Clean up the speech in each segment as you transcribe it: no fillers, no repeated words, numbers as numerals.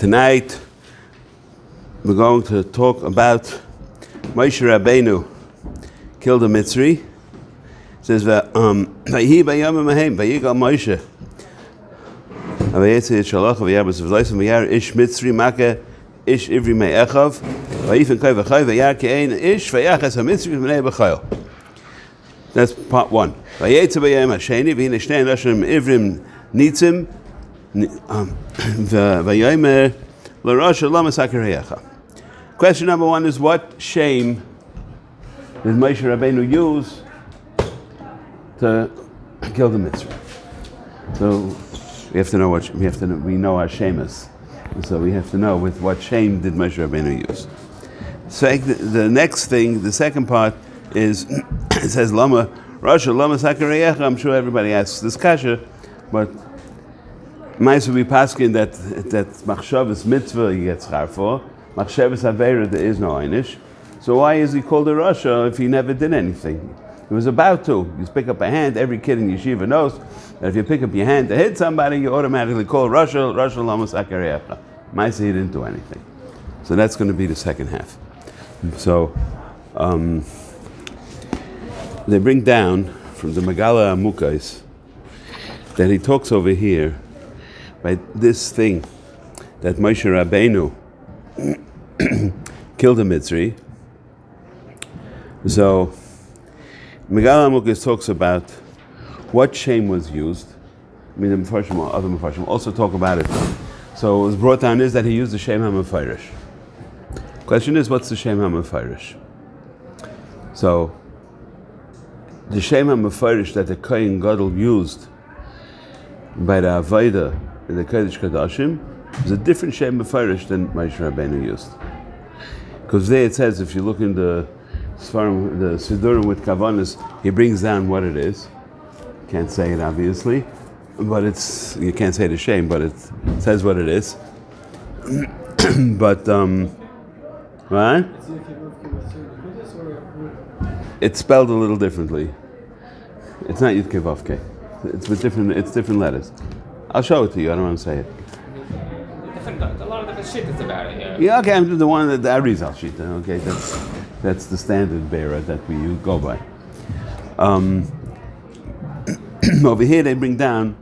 Tonight we're going to talk about Moshe Rabbeinu killed a מצרי. It says Vayihi bayom mahem vayigal Moshe Avayetzi Shalach Vayabas V'Loisim Vayar Ish מצרי Maka Ish Ivri Me'echav Vayifen Kai V'Chai Vayar Ke'ein Ish Vayachas HaMitzri V'Nei B'Chayil. That's part one. Vayetzi bayom Hasheni V'Hine Shnei Nashim Ivrim Nitzim Vayomer L'Rosh Lama Sakereyecha. Question number one is, what shame did Moshe Rabbeinu use to kill the Mitzri? So we have to know we know our shame is. So we have to know with what shame did Moshe Rabbeinu use. So the next thing, the second part is it says Lama Rasha Lama Sakereyecha. I'm sure everybody asks this kasha, but Ma'aser we paskin that machshavas mitzvah he gets schar for. Machshavas avera there is no einish. So why is he called a rasha if he never did anything? He was about to. You pick up a hand. Every kid in yeshiva knows that if you pick up your hand to hit somebody, you automatically call rasha lama sakereyecha. Ma'aser he didn't do anything. So that's going to be the second half. So they bring down from the Megala Amukais that he talks over here by this thing that Moshe Rabbeinu killed a Mitzri. So Megala Amukis talks about what shame was used. I mean, the Mefarshim or other Mefarshim also talk about it. So what was brought down is that he used the Shem HaMefarish. Question is, what's the Shem HaMefarish? So the Shem HaMefarish that the Kohen Gadol used by the Avodah in the Kodesh Kodashim is a different Shem Mefarish than Moshe Rabbeinu used. Because there it says, if you look in the Sidurim with Kavanas, he brings down what it is. Can't say it obviously, but you can't say the Shem, but it says what it is. But right? It's spelled a little differently. It's not Yud Kei Vav Kei. It's different letters. I'll show it to you. I don't want to say it. A lot of different shit is about it. Yeah, okay. I'm the one that I Arizal Shita. Okay, that's the standard bearer that we go by. Over here they bring down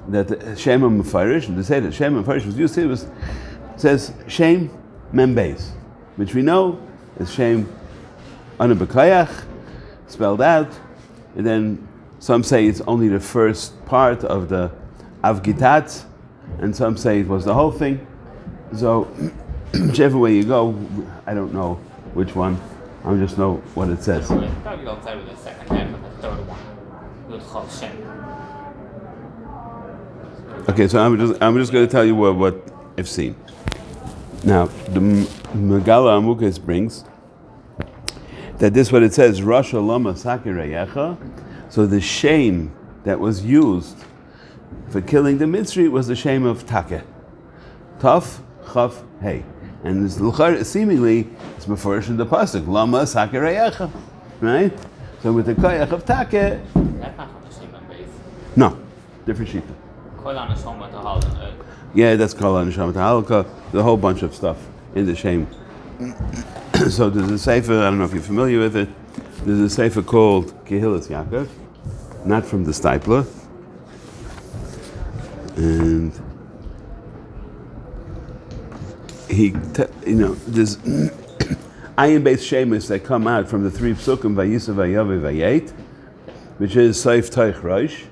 that Shem HaMefarish, and they say that Shem HaMefarish was used. It says Shem Membeis, which we know is Shem Anabakayach, spelled out, and then some say it's only the first part of the Avgitat, and some say it was the whole thing. So, whichever way you go, I don't know which one. I just know what it says. Probably don't say with the second half of the third one. Yud Chol Shem. Okay, so I'm just going to tell you what I've seen. Now, the Megala Amukis brings that this what it says, Rasha Lama Sakereyecha. So the shame that was used for killing the Mitzri was the shame of Takeh. Taf, Chaf, Hey. And this seemingly it's Mefarish in the pasuk, Lama Sakereyecha. Right? So with the Koyach of Takeh. That's not the Shem base. No, different shita. Kol HaNeshama Tahalka. Yeah, that's called Neshama Tahalka. There's a whole bunch of stuff in the shame. So there's a sefer, I don't know if you're familiar with it. There's a sefer called Kehillas Yaakov, not from the Stipler. And there's ayin-based shemus that come out from the three psukim Vayisa, Vayavi, Vayet, which is Seif, Toich, Rosh,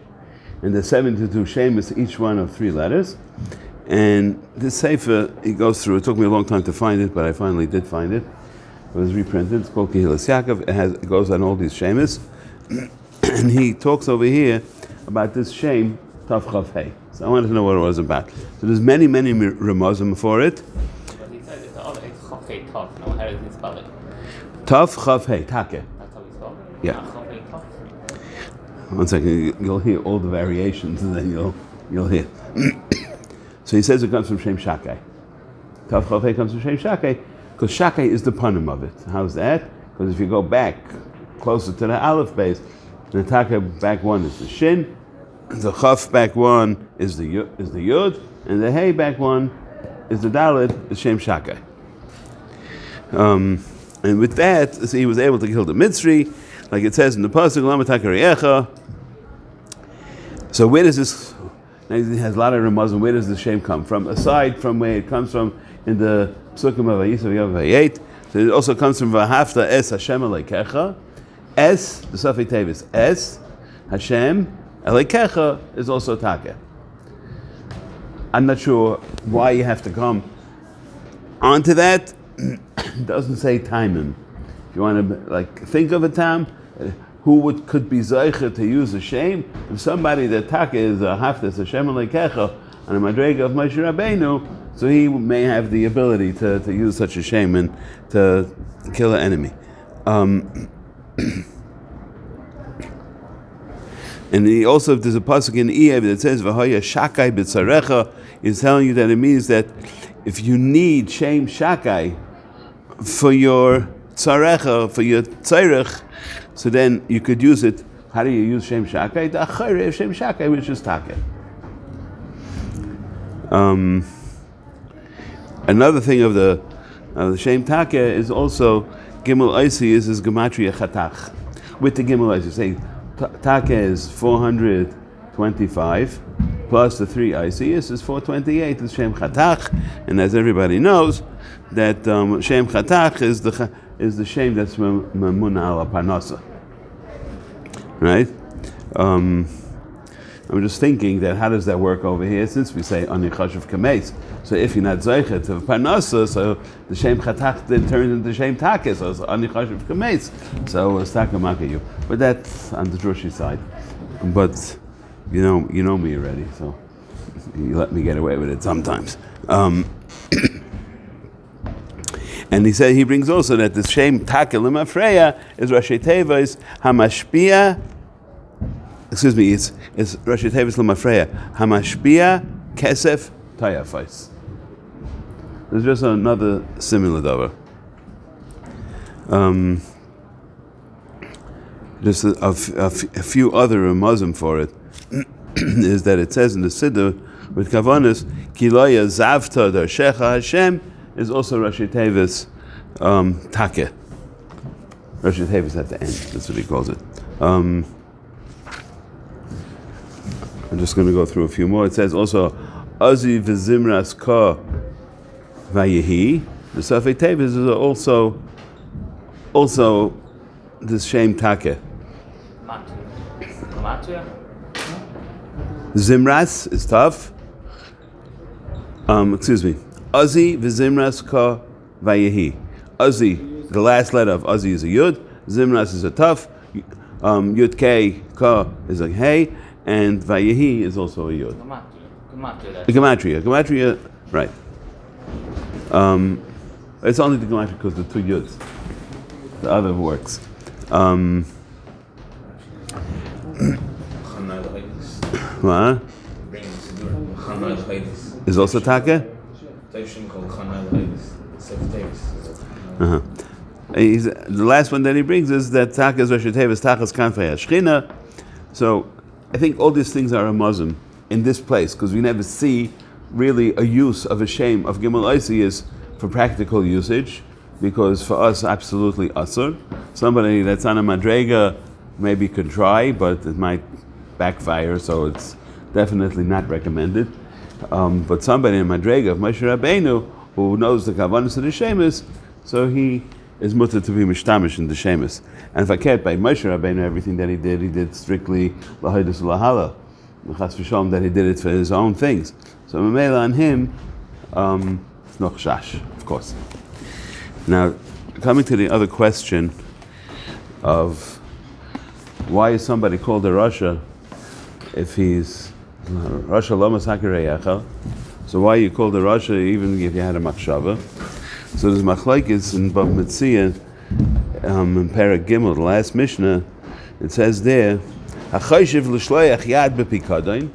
and the 72 shemus, each one of 3 letters. And this sefer, he goes through. It took me a long time to find it, but I finally did find it. It was reprinted. It's called Kehillas Yaakov. It goes on all these shemus, and he talks over here about this shame Tav Chav Hey. So I wanted to know what it was about. So there's many remozim for it. But he says it's Chav Hey Tav. No, how does he spell it? Tav Chav Hey, Takeh. That's how he spells it? Yeah. Chav Hey Tav. 1 second, you'll hear all the variations, and then you'll hear. So he says it comes from Shem Shakai. Tav Chav Hey comes from Shem Shakai, because Shakai is the panim of it. How's that? Because if you go back closer to the Aleph base, the Takeh back one is the Shin, the Chaf back one is the Yud, and the Hey back one is the Dalet, is Shem Shakai. And with that, so he was able to kill the Mitzri, like it says in the Pasuk, Lama Takariecha. So where does this, now he has a lot of Ramazan, where does the shame come from? Aside from where it comes from in the Psukim of Vayisav Yov Vayet, so it also comes from Vahafta Es Hashem Aleikecha. Es, the Safei Tevis, Es, Hashem, Aleikecha is also Takeh. I'm not sure why you have to come onto that. It doesn't say timim. If you want to think of a time, who could be zeicher to use a shame? If somebody that Takeh is a Haftas Hashem Aleikecha on a Madrega of Moshe Rabbeinu, so he may have the ability to use such a shame and to kill an enemy. And he also, there's a pasuk in Eev that says V'hoya shakai b'tzarecha, is telling you that it means that if you need shame shakai for your tzarecha, for your tzarech, so then you could use it. How do you use shem shakai? The achayre of shem shakai, which is takeh. Another thing of the shem takeh is also gimel oisi is gematria chatach. With the gimel oisi, say takeh is 425 plus the 3 oisi is 428. Is shem chatach, and as everybody knows, that shem chatach is the shame that's mamuna ala parnasa. Right? I'm just thinking that how does that work over here? Since we say ani chashuv kameis, so if you're not zeichet of parnasa, so the shem chatach then turns into shem takeh, so it's ani chashuv kameis. So it's takamakayu. But that's on the drushi side. But you know me already, so you let me get away with it sometimes. And he brings also that the shem takeh l'mafreya is Rashi Tevis hamashpia. Excuse me, it's Rashi Tevis l'mafreya hamashpia kesef tayafais. There's just another similar davar. Just a few other Muslim for it is that it says in the Siddur with Kavanis Kilaya Zavta Darshecha Hashem is also Rashi Tevis Takeh. Rashi Tevis at the end, that's what he calls it. I'm just going to go through a few more. It says also Azi v'zimras ka vayehi. The Safei Tevis is also this shame Takeh. Zimras is tough. Excuse me. Azi v'zimras ka vayehi. Azi, the last letter of Azi is a yud. Zimras is a tough. Yud K ka is a hey, and vayehi is also a yud. Gematria, right. It's only the gematria because the two yuds. The other works. What? Is also Takeh? The last one that he brings is that Takeh is Rashi Tevis Tachas Kanfei Hashchina. So I think all these things are a Muslim in this place because we never see really a use of a shame of Gimel Oisi is for practical usage, because for us absolutely asur. Somebody that's on a madrega maybe could try, but it might backfire, so it's definitely not recommended. But somebody in madrega of Moshe Rabbeinu who knows the kavanas of the shemus, so he is mutter to be mishtamish in the shemus. And faket by Moshe Rabbeinu, everything that he did strictly lahidus lahala, chas v'shalom, that he did it for his own things. So memela on him, it's no chash, of course. Now, coming to the other question of why is somebody called a Rasha if he's Rasha lo masakireyecha? So why are you called a Rasha even if you had a machshava? So there's machlokes in Bab Metzia in Perek Gimel, the last Mishnah. It says there, "Hachoshev l'shloach yad b'pikadon."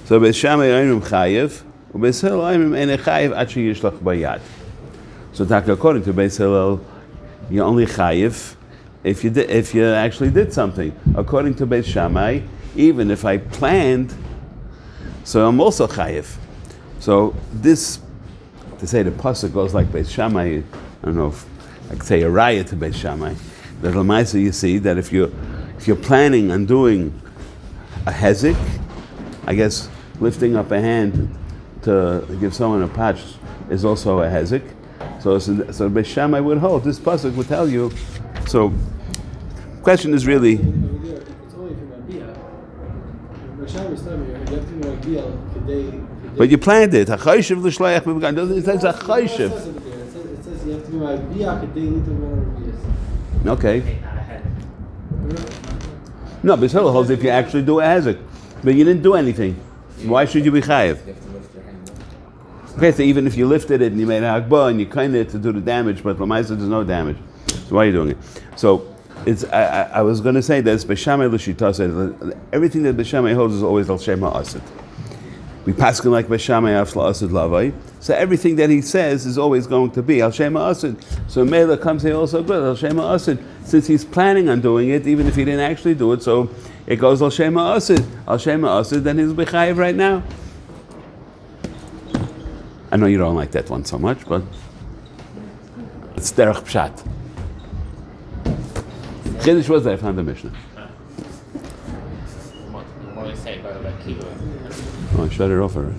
So Beis Shammai oimrim chayev, uBeis Hillel oimrim ein chayev ad sheyishlach bayad. So according to Beis Hillel, you only chayev if you actually did something. According to Beis Shammai, even if I planned, so I'm also chayev. So this to say the pasuk goes like Beis Shammai, I don't know if I could say a raya to Beis Shammai. That l'maisa you see that if you're planning on doing a hezek, I guess lifting up a hand to give someone a patch is also a hezek. So Beis Shammai would hold, this pasuk would tell you. So question is really, It's only from Abiyah. Rashi is telling you have to do Abiyah today. but you planned it. A chayshiv l'shleich b'began. It says a chayshiv. It says you have to do Abiyah today. Need to run Abiyah. Okay. Okay, not ahead. No, but still holds if you actually do a hezek, but you didn't do anything. Why should you be chayiv? Okay, so even if you lifted it and you made a hakbah and you kind of to do the damage, but l'maisa there's no damage. So why are you doing it? So it's I was going to say that it's Beis Shammai l'shita said everything that Beis Shammai holds is always al shema asid. We paskin like Beis Shammai afla asid lavai. So everything that he says is always going to be al shema asid. So Mela comes here also good al shema asid since he's planning on doing it, even if he didn't actually do it. So it goes al shema asid. Al shema asid. Then he's b'chayiv right now. I know you don't like that one so much, but it's derech pshat. Chiddush was that I found the Mishnah. What do you say about Kibbutz? Oh, I shut it off already.